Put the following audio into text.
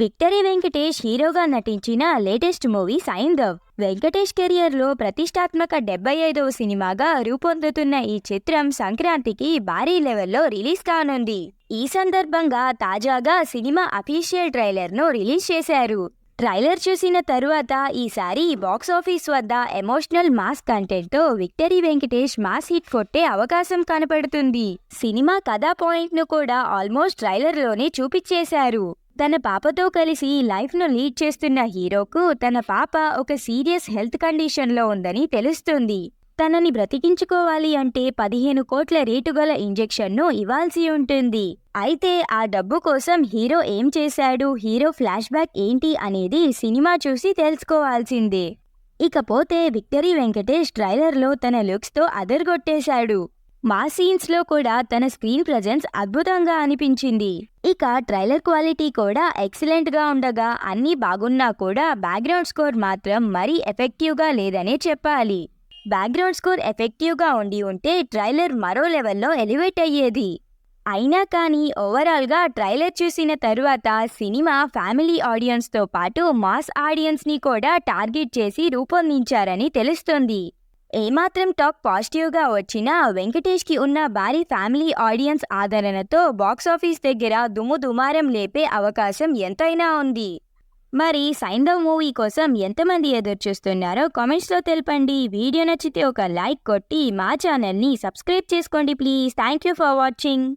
Victory Venkatesh హీరోగా నటించిన latest movie Saindhav. Venkatesh కెరియర్లో ప్రతిష్టాత్మక 75వ సినిమాగా రూపొందుతున్న ఈ చిత్రం సంక్రాంతికి భారీ లెవెల్లో రిలీజ్ కానుంది. ఈ సందర్భంగా తాజాగా సినిమా అఫీషియల్ ట్రైలర్ను రిలీజ్ చేశారు. ట్రైలర్ చూసిన తరువాత ఈసారి బాక్సాఫీస్ వద్ద ఎమోషనల్ మాస్ కంటెంట్తో విక్టరీ వెంకటేష్ మాస్ హిట్ కొట్టే అవకాశం కనపడుతుంది. సినిమా కథా పాయింట్ను కూడా ఆల్మోస్ట్ ట్రైలర్లోనే చూపించేశారు. తన పాపతో కలిసి లైఫ్ను లీడ్ చేస్తున్న హీరోకు తన పాప ఒక సీరియస్ హెల్త్ కండిషన్లో ఉందని తెలుస్తుంది. తనని బ్రతికించుకోవాలి అంటే 15 కోట్ల రేటు గల ఇంజెక్షన్ను ఇవ్వాల్సి ఉంటుంది. అయితే ఆ డబ్బు కోసం హీరో ఏం చేశాడు, హీరో ఫ్లాష్ బ్యాక్ ఏంటి అనేది సినిమా చూసి తెలుసుకోవాల్సిందే. ఇకపోతే విక్టరీ వెంకటేష్ ట్రైలర్లో తన లుక్స్తో అదరగొట్టేశాడు. మా సీన్స్లో కూడా తన స్క్రీన్ ప్రజెన్స్ అద్భుతంగా అనిపించింది. ఇక ట్రైలర్ క్వాలిటీ కూడా ఎక్సలెంట్గా ఉండగా అన్నీ బాగున్నా కూడా బ్యాక్గ్రౌండ్ స్కోర్ మాత్రం మరీ ఎఫెక్టివ్గా లేదనే చెప్పాలి. బ్యాక్గ్రౌండ్ స్కోర్ ఎఫెక్టివ్గా ఉంటే ట్రైలర్ మరో లెవెల్లో ఎలివేట్ అయ్యేది. అయినా కానీ ఓవరాల్గా ట్రైలర్ చూసిన తరువాత సినిమా ఫ్యామిలీ ఆడియన్స్తో పాటు మాస్ ఆడియన్స్ని కూడా టార్గెట్ చేసి రూపొందించారని తెలుస్తుంది. ఏమాత్రం టాక్ పాజిటివ్గా వచ్చినా వెంకటేష్కి ఉన్న భారీ ఫ్యామిలీ ఆడియన్స్ ఆదరణతో బాక్సాఫీస్ దగ్గర దుమారం లేపే అవకాశం ఎంతైనా ఉంది. మరి సైంధవ్ మూవీ కోసం ఎంతమంది ఎదురుచూస్తున్నారో కామెంట్స్లో తెలపండి. వీడియో నచ్చితే ఒక లైక్ కొట్టి మా ఛానల్ని సబ్స్క్రైబ్ చేసుకోండి please. Thank you for watching.